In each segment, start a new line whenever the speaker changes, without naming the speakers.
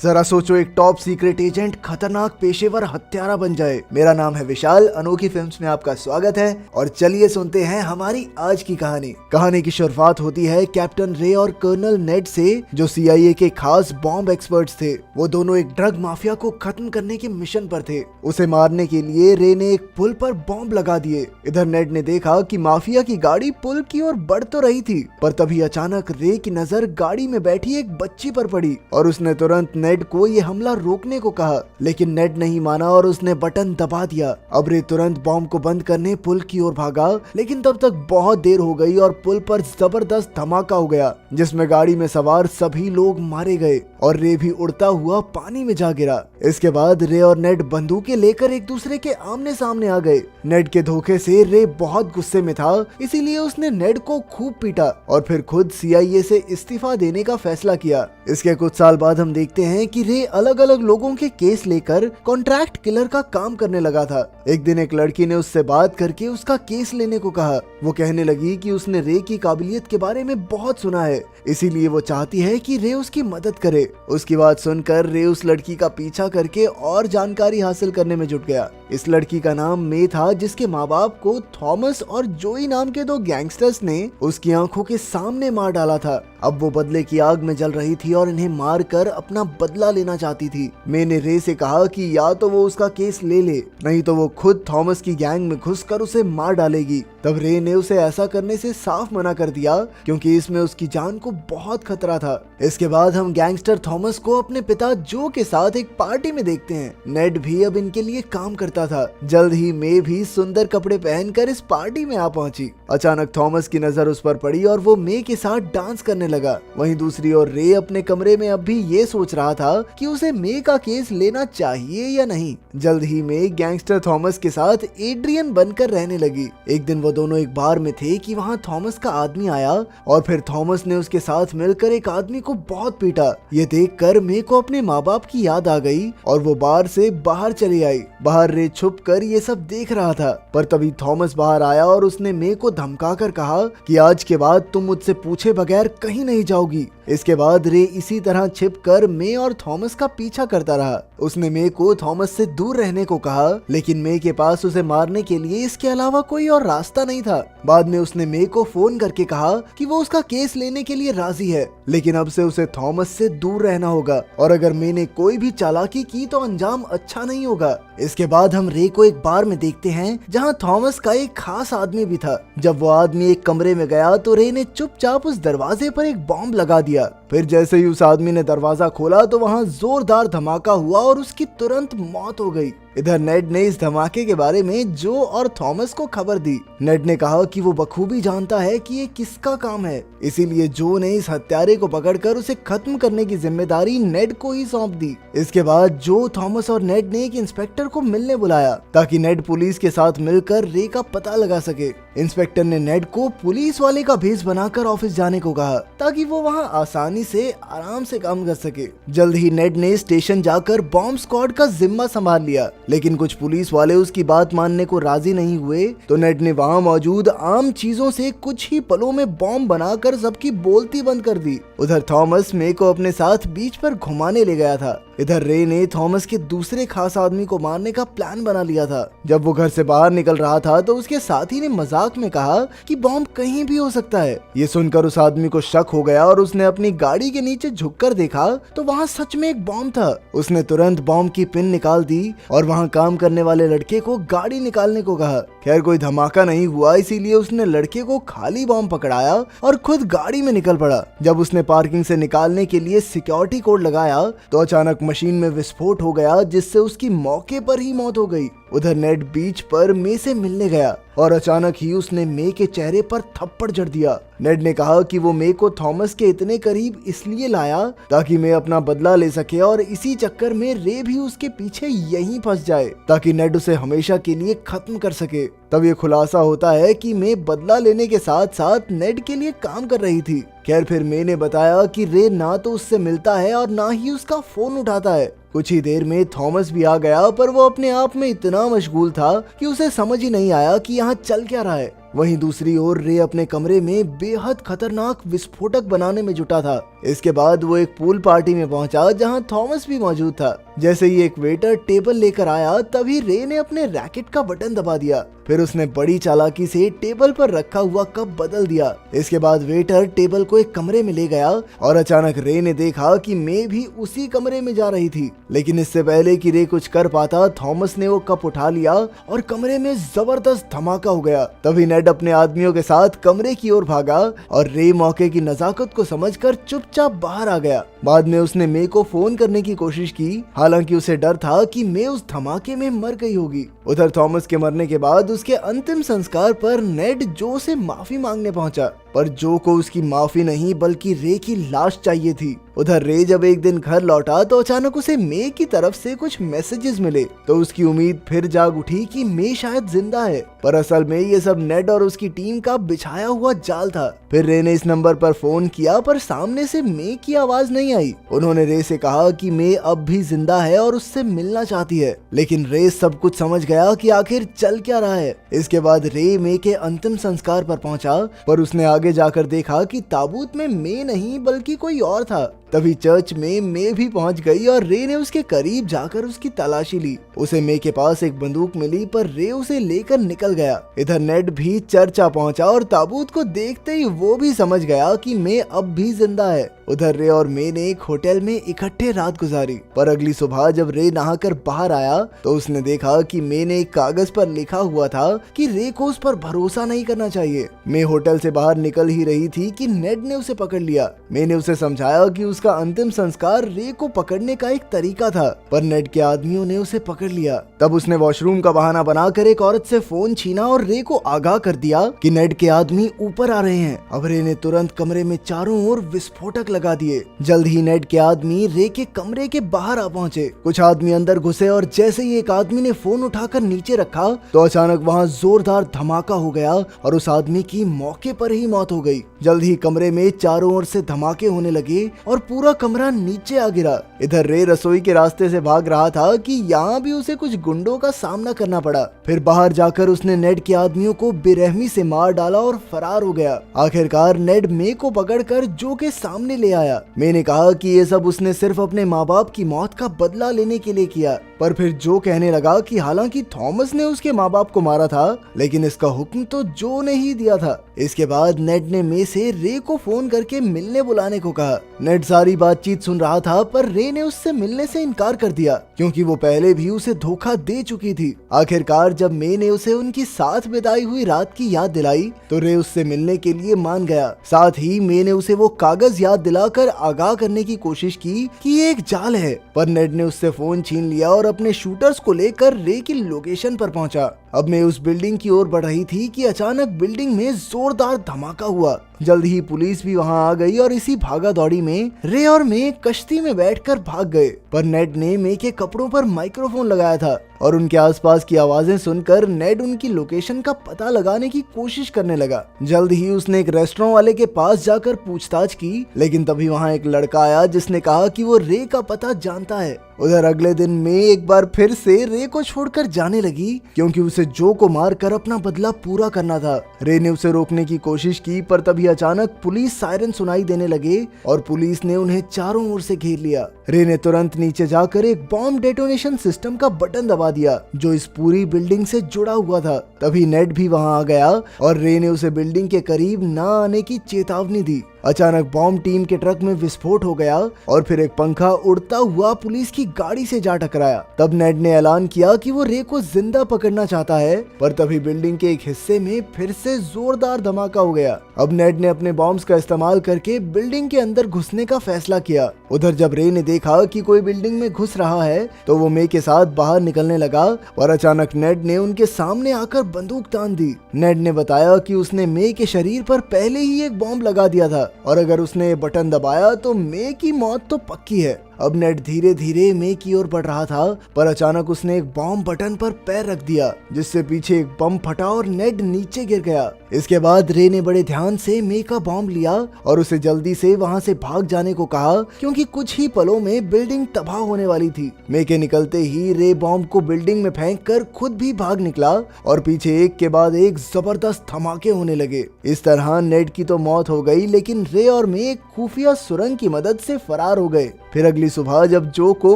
जरा सोचो एक टॉप सीक्रेट एजेंट खतरनाक पेशेवर हत्यारा बन जाए। मेरा नाम है विशाल, अनोखी फिल्म्स में आपका स्वागत है और चलिए सुनते हैं हमारी आज की कहानी की शुरुआत होती है कैप्टन रे और कर्नल नेड से, जो CIA के खास बॉम्ब एक्सपर्ट्स थे। वो दोनों एक ड्रग माफिया को खत्म करने के मिशन पर थे। उसे मारने के लिए रे ने एक पुल पर बॉम्ब लगा दिए। इधर नेड ने देखा कि माफिया की गाड़ी पुल की ओर बढ़ तो रही थी, पर तभी अचानक रे की नजर गाड़ी में बैठी एक बच्ची पर पड़ी और उसने तुरंत नेड को ये हमला रोकने को कहा, लेकिन नेड नहीं माना और उसने बटन दबा दिया। अब रे तुरंत बॉम्ब को बंद करने पुल की ओर भागा, लेकिन तब तक बहुत देर हो गई और पुल पर जबरदस्त धमाका हो गया, जिसमें गाड़ी में सवार सभी लोग मारे गए और रे भी उड़ता हुआ पानी में जा गिरा। इसके बाद रे और नेड बंदूकें लेकर एक दूसरे के आमने सामने आ गए। नेड के धोखे से रे बहुत गुस्से में था, इसीलिए उसने नेड को खूब पीटा और फिर खुद CIA से इस्तीफा देने का फैसला किया। इसके कुछ साल बाद हम देखते हैं कि रे अलग अलग लोगों के केस लेकर कॉन्ट्रैक्ट किलर का काम करने लगा था। एक दिन एक लड़की ने उससे बात करके उसका केस लेने को कहा। वो कहने लगी कि उसने रे की काबिलियत के बारे में बहुत सुना है, इसीलिए वो चाहती है कि रे उसकी मदद करे। उसकी बात सुनकर रे उस लड़की का पीछा करके और जानकारी हासिल करने में जुट गया। इस लड़की का नाम मे था, जिसके माँ बाप को थॉमस और जोई नाम के दो गैंगस्टर्स ने उसकी आंखों के सामने मार डाला था। अब वो बदले की आग में जल रही थी और इन्हें मारकर अपना बदला लेना चाहती थी। मे ने रे से कहा कि या तो वो उसका केस ले ले, नहीं तो वो खुद थॉमस की गैंग में घुसकर उसे मार डालेगी। तब रे ने उसे ऐसा करने से साफ मना कर दिया, क्योंकि इसमें उसकी जान को बहुत खतरा था। इसके बाद हम गैंगस्टर थॉमस को अपने पिता जो के साथ एक पार्टी में देखते हैं। नेड भी अब इनके लिए काम करता था। जल्द ही मे भी सुंदर कपड़े पहनकर इस पार्टी में आ पहुंची। अचानक थॉमस की नजर उस पर पड़ी और वो मे के साथ डांस करने लगा। वहीं दूसरी ओर रे अपने कमरे में अब भी ये सोच रहा था कि उसे मे का केस लेना चाहिए या नहीं। जल्द ही मे गैंगस्टर थॉमस के साथ एड्रियन बनकर रहने लगी। एक दिन वो दोनों एक बार में थे कि वहाँ थॉमस का आदमी आया और फिर थॉमस ने उसके साथ मिलकर एक आदमी को बहुत पीटा। ये देखकर मे को अपने माँ बाप की याद आ गई और वो बार से बाहर चली आई। बाहर रे छुप कर ये सब देख रहा था, पर तभी थॉमस बाहर आया और उसने मे को धमकाकर कहा कि आज के बाद तुम मुझसे पूछे बगैर कहीं नहीं जाओगी। इसके बाद रे इसी तरह छिपकर मे और थॉमस का पीछा करता रहा। उसने मे को थॉमस से दूर रहने को कहा, लेकिन मे के पास उसे मारने के लिए इसके अलावा कोई और रास्ता नहीं था। बाद में उसने मे को फोन करके कहा कि वो उसका केस लेने के लिए राजी है, लेकिन अब से उसे थॉमस से दूर रहना होगा और अगर मे ने कोई भी चालाकी की तो अंजाम अच्छा नहीं होगा। इसके बाद हम रे को एक बार में देखते हैं जहाँ थॉमस का एक खास आदमी भी था। जब वो आदमी एक कमरे में गया तो रे ने चुपचाप उस दरवाजे पर एक बॉम्ब लगा दिया। फिर जैसे ही उस आदमी ने दरवाजा खोला तो वहाँ जोरदार धमाका हुआ और उसकी तुरंत मौत हो गई। इधर नेड ने इस धमाके के बारे में जो और थॉमस को खबर दी। नेड ने कहा कि वो बखूबी जानता है कि ये किसका काम है, इसीलिए जो ने इस हत्यारे को पकड़कर उसे खत्म करने की जिम्मेदारी नेड को ही सौंप दी। इसके बाद जो, थॉमस और नेड ने एक इंस्पेक्टर को मिलने बुलाया ताकि नेड पुलिस के साथ मिलकर रे का पता लगा सके। इंस्पेक्टर ने नेड को पुलिस वाले का भेष बनाकर ऑफिस जाने को कहा ताकि वो वहाँ आसानी से आराम से काम कर सके। जल्द ही नेड ने स्टेशन जाकर बॉम्ब स्क्वाड का जिम्मा संभाल लिया, लेकिन कुछ पुलिस वाले उसकी बात मानने को राजी नहीं हुए तो नेड ने वहाँ मौजूद आम चीजों से कुछ ही पलों में बॉम्ब बनाकर सबकी बोलती बंद कर दी। उधर थॉमस मे को अपने साथ बीच पर घुमाने ले गया था। इधर रे ने थॉमस के दूसरे खास आदमी को मारने का प्लान बना लिया था। जब वो घर से बाहर निकल रहा था तो उसके साथी ने मजाक में कहा कि बॉम्ब कहीं भी हो सकता है। ये सुनकर उस आदमी को शक हो गया और उसने अपनी गाड़ी के नीचे झुककर देखा तो वहाँ सच में एक बॉम्ब था। उसने तुरंत बॉम्ब की पिन निकाल दी और वहाँ काम करने वाले लड़के को गाड़ी निकालने को कहा। खैर कोई धमाका नहीं हुआ, इसीलिए उसने लड़के को खाली बॉम्ब पकड़ाया और खुद गाड़ी में निकल पड़ा। जब उसने पार्किंग से निकालने के लिए सिक्योरिटी कोड लगाया तो अचानक मशीन में विस्फोट हो गया, जिससे उसकी मौके पर ही मौत हो गई। उधर नेड बीच पर मे से मिलने गया और अचानक ही उसने मे के चेहरे पर थप्पड़ जड़ दिया। नेड ने कहा कि वो मे को थॉमस के इतने करीब इसलिए लाया ताकि मे अपना बदला ले सके और इसी चक्कर में रे भी उसके पीछे यहीं फंस जाए ताकि नेड उसे हमेशा के लिए खत्म कर सके। तब ये खुलासा होता है कि मे बदला लेने के साथ साथ नेड के लिए काम कर रही थी। खैर फिर मे ने बताया कि रे ना तो उससे मिलता है और ना ही उसका फोन उठाता है। कुछ ही देर में थॉमस भी आ गया, पर वो अपने आप में इतना मशगूल था कि उसे समझ ही नहीं आया कि यहाँ चल क्या रहा है। वहीं दूसरी ओर रे अपने कमरे में बेहद खतरनाक विस्फोटक बनाने में जुटा था। इसके बाद वो एक पूल पार्टी में पहुंचा जहां थॉमस भी मौजूद था। जैसे ही एक वेटर टेबल लेकर आया तभी रे ने अपने रैकेट का बटन दबा दिया। फिर उसने बड़ी चालाकी से टेबल पर रखा हुआ कप बदल दिया। इसके बाद वेटर टेबल को एक कमरे में ले गया और अचानक रे ने देखा कि मे भी उसी कमरे में जा रही थी। लेकिन इससे पहले कि रे कुछ कर पाता, थॉमस ने वो कप उठा लिया और कमरे में जबरदस्त धमाका हो गया। तभी नेड अपने आदमियों के साथ कमरे की ओर भागा और रे मौके की नजाकत को समझकर चुपचाप बाहर आ गया। बाद में उसने मे को फोन करने की कोशिश की, हालांकि उसे डर था कि मे उस धमाके में मर गई होगी। उधर थॉमस के मरने के बाद उसके अंतिम संस्कार पर नेड जो से माफी मांगने पहुंचा, पर जो को उसकी माफी नहीं बल्कि रे की लाश चाहिए थी। उधर रे जब एक दिन घर लौटा तो अचानक उसे मे की तरफ से कुछ मैसेजेस मिले, तो उसकी उम्मीद फिर जाग उठी कि मे शायद जिंदा है, पर असल में ये सब नेड और उसकी टीम का बिछाया हुआ जाल था। फिर रे ने इस नंबर पर फोन किया पर सामने से मे की आवाज नहीं आई। उन्होंने रे से कहा कि मे अब भी जिंदा है और उससे मिलना चाहती है, लेकिन रे सब कुछ समझ गया कि आखिर चल क्या रहा है। इसके बाद रे मे के अंतिम संस्कार पर पहुंचा, पर उसने आगे जाकर देखा कि ताबूत में मे नहीं बल्कि कोई और था। तभी चर्च में मे भी पहुंच गई और रे ने उसके करीब जाकर उसकी तलाशी ली। उसे मे के पास एक बंदूक मिली, पर रे उसे लेकर निकल गया। इधर नेड भी चर्च आ पहुंचा और ताबूत को देखते ही वो भी समझ गया कि मे अब भी जिंदा है। उधर रे और मे ने एक होटल में इकट्ठे रात गुजारी, पर अगली सुबह जब रे नहाकर बाहर आया तो उसने देखा कि मे ने एक कागज पर लिखा हुआ था कि रे को उस पर भरोसा नहीं करना चाहिए। मे होटल से बाहर निकल ही रही थी कि नेड ने उसे पकड़ लिया। मे ने उसे समझाया कि उसका अंतिम संस्कार रे को पकड़ने का एक तरीका था, पर नेड के आदमियों ने उसे पकड़ लिया। तब उसने वॉशरूम का बहाना बनाकर एक औरत से फोन छीना और रे को आगाह कर दिया कि नेड के आदमी ऊपर आ रहे हैं। अब रे ने तुरंत कमरे में चारों ओर विस्फोटक लगा दिए। जल्द ही नेड के आदमी रे के कमरे के बाहर आ पहुंचे। कुछ आदमी अंदर घुसे और जैसे ही एक आदमी ने फोन उठाकर नीचे रखा तो अचानक वहां जोरदार धमाका हो गया और उस आदमी की मौके पर ही मौत हो गई। जल्द ही कमरे में चारों ओर से धमाके होने लगे और पूरा कमरा नीचे आ गिरा। इधर रे रसोई के रास्ते से भाग रहा था कि यहाँ भी उसे कुछ गुंडों का सामना करना पड़ा। फिर बाहर जाकर उसने नेड के आदमियों को बेरहमी से मार डाला और फरार हो गया। आखिरकार नेड मे को पकड़कर जो के सामने ले आया। मे ने कहा कि ये सब उसने सिर्फ अपने माँ बाप की मौत का बदला लेने के लिए किया, पर फिर जो कहने लगा कि हालांकि थॉमस ने उसके माँ बाप को मारा था, लेकिन इसका हुक्म तो जो ने ही दिया था। इसके बाद नेड ने मे से रे को फोन करके मिलने बुलाने को कहा। नेड सारी बातचीत सुन रहा था, पर रे ने उससे मिलने से इनकार कर दिया क्योंकि वो पहले भी उसे धोखा दे चुकी थी। आखिरकार जब मे ने उसे उनकी साथ बिताई हुई रात की याद दिलाई तो रे उससे मिलने के लिए मान गया। साथ ही मे ने उसे वो कागज याद दिलाकर आगाह करने की कोशिश की कि ये एक जाल है, पर नेड ने उससे फोन छीन लिया और अपने शूटर्स को लेकर रे की लोकेशन पर पहुंचा। अब मैं उस बिल्डिंग की ओर बढ़ रही थी कि अचानक बिल्डिंग में जोरदार धमाका हुआ। जल्द ही पुलिस भी वहां आ गई और इसी भागा दौड़ी में रे और मे कश्ती में बैठकर भाग गए, पर नेड ने मे के कपड़ों पर माइक्रोफोन लगाया था और उनके आसपास की आवाजें सुनकर नेड उनकी लोकेशन का पता लगाने की कोशिश करने लगा। जल्द ही उसने एक रेस्टोरेंट वाले के पास जाकर पूछताछ की, लेकिन तभी वहां एक लड़का आया जिसने कहा कि वो रे का पता जानता है। उधर अगले दिन मे एक बार फिर से रे को छोड़कर जाने लगी क्योंकि उसे जो को मार कर अपना बदला पूरा करना था। रे ने उसे रोकने की कोशिश की, पर तभी अचानक पुलिस सायरन सुनाई देने लगे और पुलिस ने उन्हें चारों ओर से घेर लिया। रे ने तुरंत नीचे जाकर एक बॉम्ब डेटोनेशन सिस्टम का बटन दबा दिया जो इस पूरी बिल्डिंग से जुड़ा हुआ था। तभी नेड भी वहां आ गया और रे ने उसे बिल्डिंग के करीब न आने की चेतावनी दी। अचानक बॉम्ब टीम के ट्रक में विस्फोट हो गया और फिर एक पंखा उड़ता हुआ पुलिस की गाड़ी से जा टकराया। तब नेड ने ऐलान किया कि वो रे को जिंदा पकड़ना चाहता है, पर तभी बिल्डिंग के एक हिस्से में फिर से जोरदार धमाका हो गया। अब नेड ने अपने बॉम्ब्स का इस्तेमाल करके बिल्डिंग के अंदर घुसने का फैसला किया। उधर जब रे ने देखा कि कोई बिल्डिंग में घुस रहा है तो वो मे के साथ बाहर निकलने लगा और अचानक नेड ने उनके सामने आकर बंदूक तान दी। नेड ने बताया कि उसने मे के शरीर पर पहले ही एक बॉम्ब लगा दिया था और अगर उसने बटन दबाया तो मे की मौत तो पक्की है। अब नेड धीरे धीरे मे की ओर बढ़ रहा था, पर अचानक उसने एक बॉम्ब बटन पर पैर रख दिया, जिससे पीछे एक बम फटा और नेड नीचे गिर गया। इसके बाद रे ने बड़े ध्यान से मे का बॉम्ब लिया और उसे जल्दी से वहाँ से भाग जाने को कहा, क्योंकि कुछ ही पलों में बिल्डिंग तबाह होने वाली थी। मे के निकलते ही रे बॉम्ब को बिल्डिंग में फेंककर खुद भी भाग निकला और पीछे एक के बाद एक जबरदस्त धमाके होने लगे। इस तरह नेड की तो मौत हो गई, लेकिन रे और मे एक खुफिया सुरंग की मदद से फरार हो गए। फिर अगली सुबह जब जो को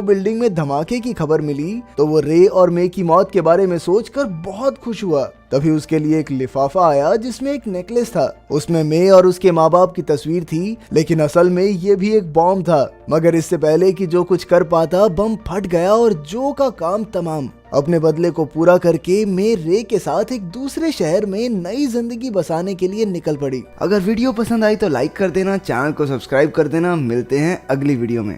बिल्डिंग में धमाके की खबर मिली तो वो रे और मे की मौत के बारे में सोचकर बहुत खुश हुआ। तभी उसके लिए एक लिफाफा आया जिसमें एक नेकलेस था। उसमें मे और उसके माँ बाप की तस्वीर थी, लेकिन असल में ये भी एक बॉम्ब था। मगर इससे पहले कि जो कुछ कर पाता, बम फट गया और जो का काम तमाम। अपने बदले को पूरा करके मे रे के साथ एक दूसरे शहर में नई जिंदगी बसाने के लिए निकल पड़ी। अगर वीडियो पसंद आई तो लाइक कर देना, चैनल को सब्सक्राइब कर देना। मिलते हैं अगली वीडियो में।